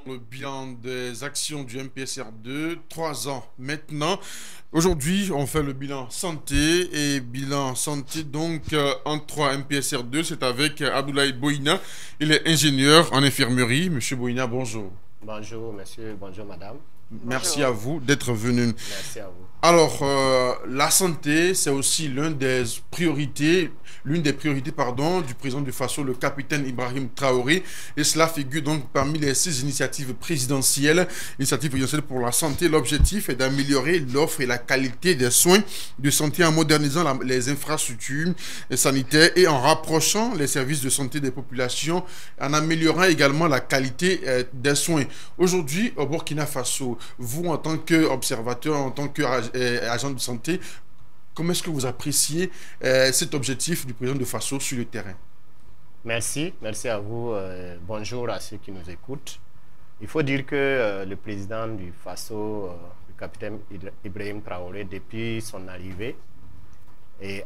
Le bilan des actions du MPSR2, 3 ans maintenant. Aujourd'hui, on fait le bilan santé et bilan santé donc en 3 MPSR2, c'est avec Abdoulaye Boina. Il est ingénieur en infirmerie. Monsieur Boina, bonjour. Bonjour monsieur, bonjour madame. Merci à vous d'être venu. Merci à vous. Alors, la santé, c'est aussi l'une des priorités, du président du Faso, le capitaine Ibrahim Traoré. Et cela figure donc parmi les 6 initiatives présidentielles pour la santé. L'objectif est d'améliorer l'offre et la qualité des soins de santé en modernisant les infrastructures sanitaires et en rapprochant les services de santé des populations, en améliorant également la qualité des soins. Aujourd'hui, au Burkina Faso, vous, en tant qu'observateur, en tant qu'agent de santé, comment est-ce que vous appréciez cet objectif du président de Faso sur le terrain? Merci à vous. Bonjour à ceux qui nous écoutent. Il faut dire que le président du Faso, le capitaine Ibrahim Traoré, depuis son arrivée,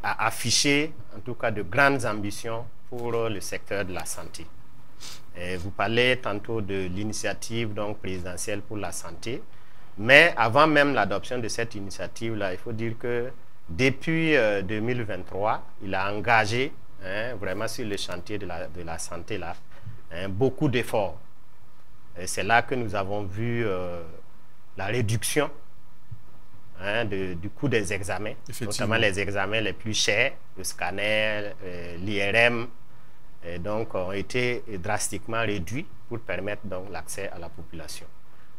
a affiché en tout cas de grandes ambitions pour le secteur de la santé. Vous parlez tantôt de l'initiative présidentielle pour la santé, mais avant même l'adoption de cette initiative-là, il faut dire que depuis 2023, il a engagé vraiment sur le chantier de la santé-là beaucoup d'efforts. C'est là que nous avons vu la réduction du coût des examens, notamment les examens les plus chers, le scanner, l'IRM, donc ont été drastiquement réduits pour permettre donc l'accès à la population.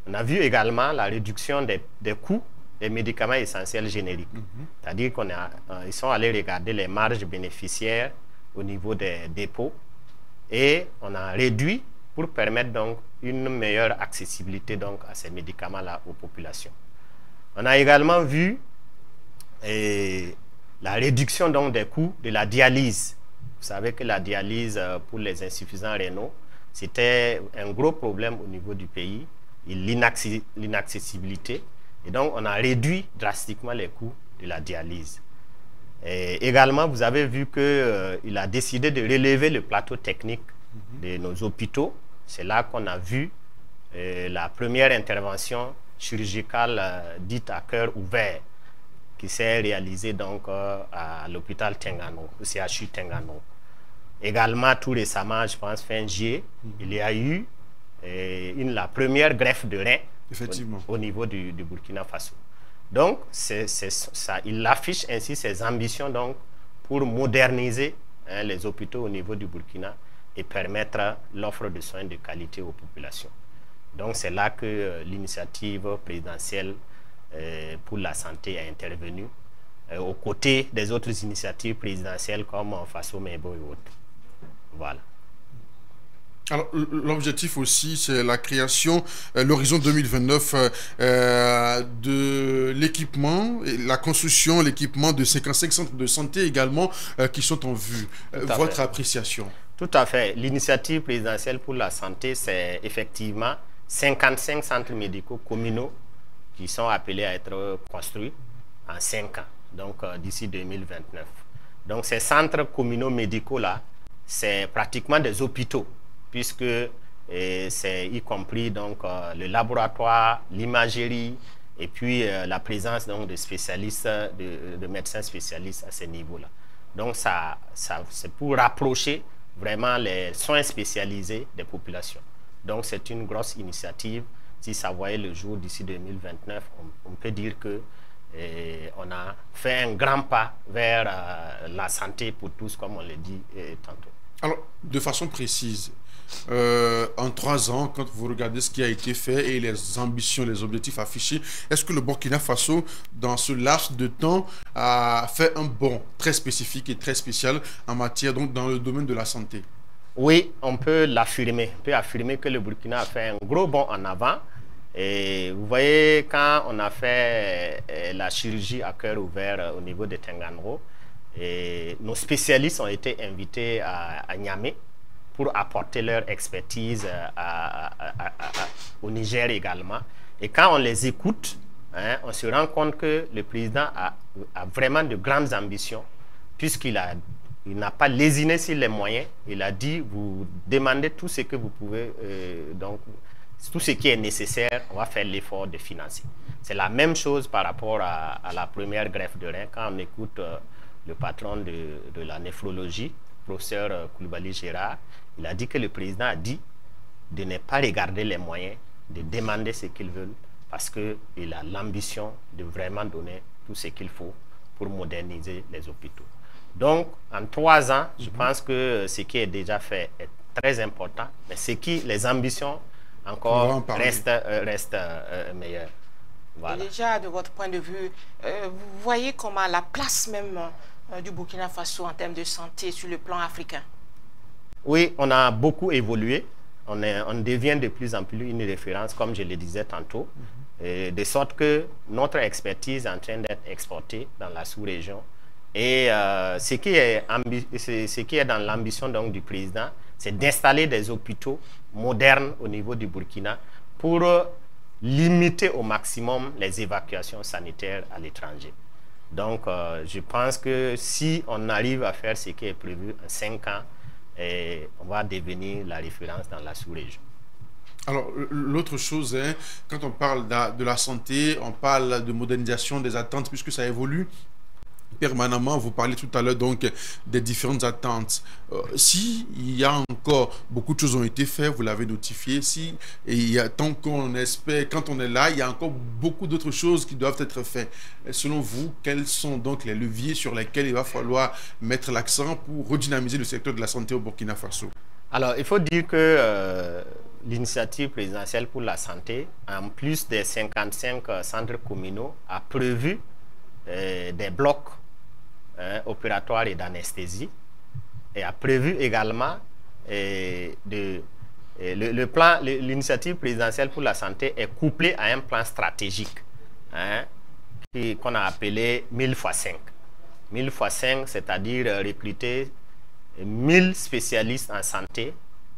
On a vu également la réduction des coûts des médicaments essentiels génériques. C'est-à-dire qu'ils sont allés regarder les marges bénéficiaires au niveau des dépôts et on a réduit pour permettre donc une meilleure accessibilité donc à ces médicaments-là aux populations. On a également vu la réduction donc des coûts de la dialyse. Vous savez que la dialyse pour les insuffisants rénaux, c'était un gros problème au niveau du pays, l'inaccessibilité. Et donc, on a réduit drastiquement les coûts de la dialyse. Et également, vous avez vu qu'il a décidé de relever le plateau technique de nos hôpitaux. C'est là qu'on a vu la première intervention chirurgicale dite à cœur ouvert qui s'est réalisée donc à l'hôpital Tengano, au CHU Tengano. Également, tout récemment, je pense fin juillet, il y a eu la première greffe de rein au niveau du Burkina Faso. Donc, il affiche ainsi ses ambitions donc, pour moderniser les hôpitaux au niveau du Burkina et permettre l'offre de soins de qualité aux populations. Donc, c'est là que l'initiative présidentielle pour la santé a intervenu, aux côtés des autres initiatives présidentielles comme Faso Mebo et autres. Voilà. Alors, l'objectif aussi, c'est la création, l'horizon 2029, de l'équipement, la construction, l'équipement de 55 centres de santé également qui sont en vue. Votre appréciation? Tout à fait. L'initiative présidentielle pour la santé, c'est effectivement 55 centres médicaux communaux qui sont appelés à être construits en 5 ans, donc d'ici 2029. Donc, ces centres communaux médicaux-là, c'est pratiquement des hôpitaux, puisque c'est y compris donc, le laboratoire, l'imagerie, et puis la présence donc, de spécialistes, de médecins spécialistes à ces niveaux-là. Donc, c'est pour rapprocher vraiment les soins spécialisés des populations. Donc, c'est une grosse initiative. Si ça voyait le jour d'ici 2029, on peut dire que on a fait un grand pas vers la santé pour tous, comme on l'a dit tantôt. Alors, de façon précise, en 3 ans, quand vous regardez ce qui a été fait et les ambitions, les objectifs affichés, est-ce que le Burkina Faso, dans ce laps de temps, a fait un bond très spécifique et très spécial en matière, donc dans le domaine de la santé? Oui, on peut l'affirmer. On peut affirmer que le Burkina a fait un gros bond en avant. Et vous voyez, quand on a fait la chirurgie à cœur ouvert au niveau de Tenganro, et nos spécialistes ont été invités à Niamey pour apporter leur expertise au Niger également. Et quand on les écoute, hein, on se rend compte que le président a vraiment de grandes ambitions, puisqu'il n'a pas lésiné sur les moyens. Il a dit, vous demandez tout ce que vous pouvez, donc tout ce qui est nécessaire, on va faire l'effort de financer. C'est la même chose par rapport à la première greffe de rein. Quand on écoute le patron de la néphrologie, professeur Koulibaly Gérard, il a dit que le président a dit de ne pas regarder les moyens, de demander ce qu'ils veulent, parce qu'il a l'ambition de vraiment donner tout ce qu'il faut pour moderniser les hôpitaux. Donc, en 3 ans, je pense que ce qui est déjà fait est très important, mais les ambitions encore restent meilleures. Voilà. Et déjà, de votre point de vue, vous voyez comment la place même du Burkina Faso en termes de santé sur le plan africain? Oui, on a beaucoup évolué. On devient de plus en plus une référence, comme je le disais tantôt, de sorte que notre expertise est en train d'être exportée dans la sous-région. Et ce qui est dans l'ambition du président, c'est d'installer des hôpitaux modernes au niveau du Burkina pour limiter au maximum les évacuations sanitaires à l'étranger. Donc, je pense que si on arrive à faire ce qui est prévu en 5 ans, on va devenir la référence dans la sous-région. Alors, l'autre chose, hein, quand on parle de la santé, on parle de modernisation des attentes, puisque ça évolue permanemment. Vous parlez tout à l'heure donc des différentes attentes. Si il y a encore beaucoup de choses ont été faites, vous l'avez notifié. Si et il y a tant qu'on espère, quand on est là, il y a encore beaucoup d'autres choses qui doivent être faites. Selon vous, quels sont donc les leviers sur lesquels il va falloir mettre l'accent pour redynamiser le secteur de la santé au Burkina Faso? Alors, il faut dire que l'initiative présidentielle pour la santé, en plus des 55 centres communaux, a prévu des blocs opératoires et d'anesthésie, et a prévu également l'initiative présidentielle pour la santé est couplée à un plan stratégique qu'on a appelé 1000 x 5. 1000 x 5, c'est-à-dire recruter 1000 spécialistes en santé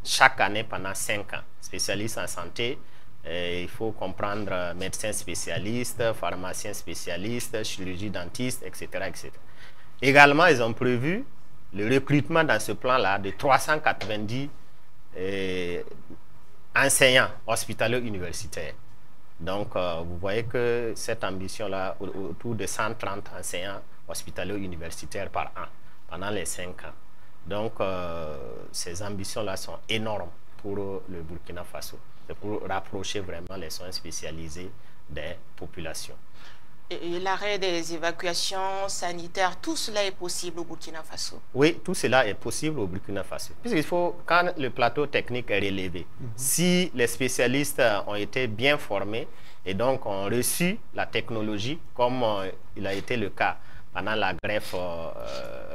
chaque année pendant 5 ans. Spécialistes en santé, il faut comprendre médecins spécialistes, pharmaciens spécialistes, chirurgie dentiste, etc., etc. Également, ils ont prévu le recrutement dans ce plan-là de 390 enseignants hospitaliers universitaires. Donc, vous voyez que cette ambition-là, autour de 130 enseignants hospitaliers universitaires par an, pendant les 5 ans. Donc, ces ambitions-là sont énormes pour le Burkina Faso. C'est pour rapprocher vraiment les soins spécialisés des populations. Et l'arrêt des évacuations sanitaires, tout cela est possible au Burkina Faso? Oui, tout cela est possible au Burkina Faso. Puisqu'il faut, quand le plateau technique est relevé, si les spécialistes ont été bien formés et donc ont reçu la technologie, comme il a été le cas pendant la greffe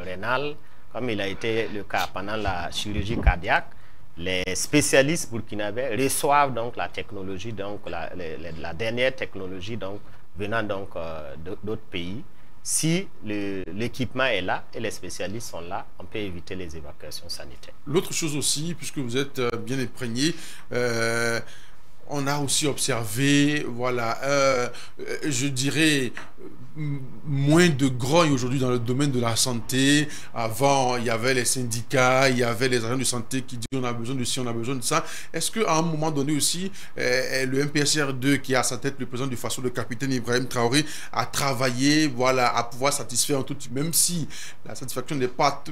rénale, comme il a été le cas pendant la chirurgie cardiaque, les spécialistes burkinabés reçoivent donc la technologie, donc la dernière technologie donc, venant donc d'autres pays. Si l'équipement est là et les spécialistes sont là, on peut éviter les évacuations sanitaires. L'autre chose aussi, puisque vous êtes bien imprégné, on a aussi observé, voilà, je dirais, moins de grogne aujourd'hui dans le domaine de la santé. Avant, il y avait les syndicats, il y avait les agents de santé qui disaient on a besoin de ci, on a besoin de ça. Est-ce qu'à un moment donné aussi, le MPSR2 qui a à sa tête le président du Faso, le capitaine Ibrahim Traoré, a travaillé, voilà, à pouvoir satisfaire en tout, même si la satisfaction n'est pas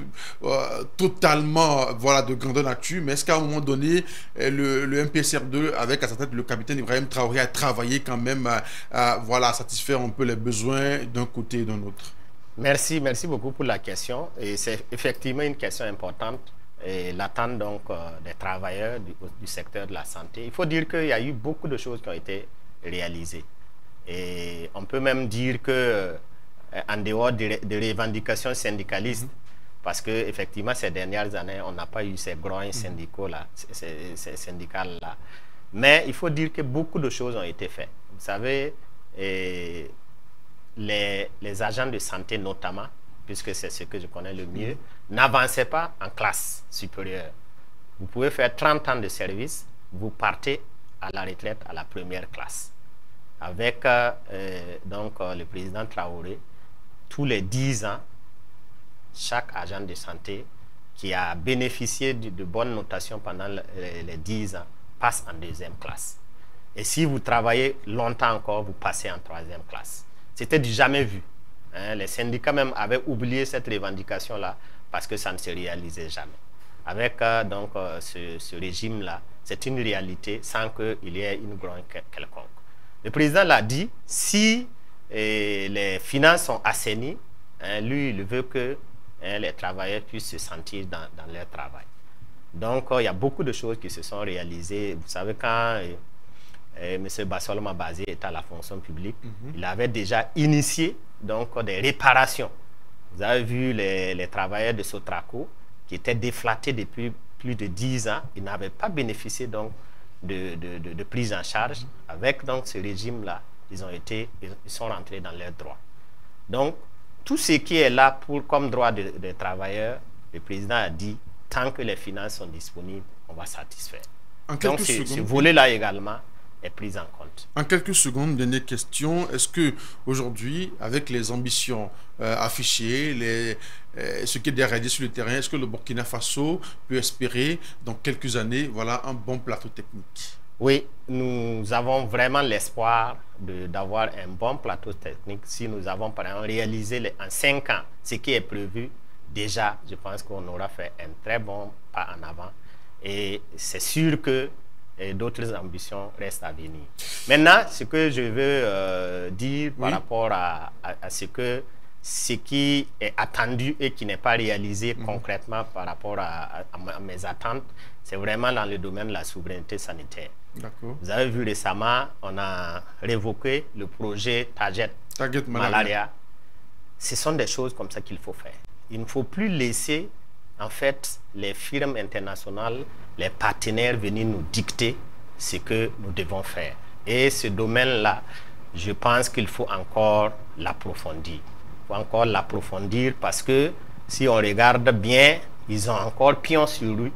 totalement, voilà, de grandeur nature, mais est-ce qu'à un moment donné, le MPSR2 avec à sa tête le capitaine Ibrahim Traoré a travaillé quand même voilà, à satisfaire un peu les besoins d'un côté et d'un autre? Merci beaucoup pour la question. Et c'est effectivement une question importante. Et l'attente donc des travailleurs du secteur de la santé. Il faut dire qu'il y a eu beaucoup de choses qui ont été réalisées. Et on peut même dire que en dehors des revendications syndicalistes, parce qu'effectivement, ces dernières années, on n'a pas eu ces grands syndicats-là, ces syndicats-là. Mais il faut dire que beaucoup de choses ont été faites. Vous savez, les agents de santé notamment, puisque c'est ce que je connais le mieux, n'avancez pas en classe supérieure. Vous pouvez faire 30 ans de service, vous partez à la retraite à la première classe. Avec donc, le président Traoré, tous les 10 ans, chaque agent de santé qui a bénéficié de bonnes notations pendant les 10 ans passe en deuxième classe. Et si vous travaillez longtemps encore, vous passez en troisième classe. C'était du jamais vu. Hein, les syndicats même avaient oublié cette revendication-là parce que ça ne se réalisait jamais. Avec donc, ce régime-là, c'est une réalité sans qu'il y ait une grogne quelconque. Le président l'a dit, si les finances sont assainies, hein, lui, il veut que les travailleurs puissent se sentir dans leur travail. Donc, il y a beaucoup de choses qui se sont réalisées. Vous savez, quand M. Bassol Mabazé était à la fonction publique, il avait déjà initié donc, des réparations. Vous avez vu les travailleurs de Sotraco qui étaient déflatés depuis plus de 10 ans. Ils n'avaient pas bénéficié donc, de prise en charge. Avec donc, ce régime-là, ils sont rentrés dans leurs droits. Donc, tout ce qui est là comme droit des travailleurs, le président a dit, tant que les finances sont disponibles, on va satisfaire. Donc, ce volet-là également est pris en compte. En quelques secondes, dernière question. Est-ce qu'aujourd'hui, avec les ambitions affichées, ce qui est réalisé sur le terrain, est-ce que le Burkina Faso peut espérer, dans quelques années, voilà, un bon plateau technique? Oui, nous avons vraiment l'espoir d'avoir un bon plateau technique si nous avons, par exemple, réalisé en 5 ans ce qui est prévu. Déjà, je pense qu'on aura fait un très bon pas en avant. Et c'est sûr que d'autres ambitions restent à venir. Maintenant, ce que je veux dire par rapport à ce qui est attendu et qui n'est pas réalisé concrètement par rapport à mes attentes, c'est vraiment dans le domaine de la souveraineté sanitaire. Vous avez vu récemment, on a révoqué le projet Target Malaria. Ce sont des choses comme ça qu'il faut faire. Il ne faut plus laisser en fait les firmes internationales, les partenaires venir nous dicter ce que nous devons faire. Et ce domaine-là, je pense qu'il faut encore l'approfondir. Il faut encore l'approfondir parce que si on regarde bien, ils ont encore pion sur rue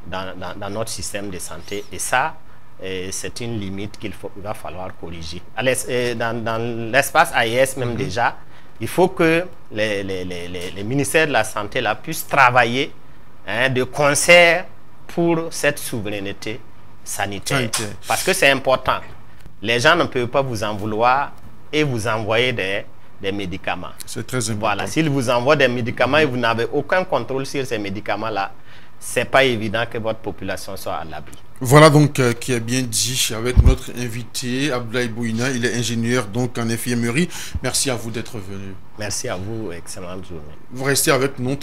dans notre système de santé. Et ça, c'est une limite qu'il va falloir corriger. Dans l'espace AES même déjà, il faut que les ministères de la Santé là, puissent travailler de concert pour cette souveraineté sanitaire. Parce que c'est important. Les gens ne peuvent pas vous en vouloir et vous envoyer des médicaments. C'est très important. Voilà, s'ils vous envoient des médicaments et vous n'avez aucun contrôle sur ces médicaments-là, c'est pas évident que votre population soit à l'abri. Voilà donc qui est bien dit avec notre invité Abdoulaye Bouina. Il est ingénieur donc en infirmerie. Merci à vous d'être venu. Merci à vous, excellente journée. Vous restez avec nous.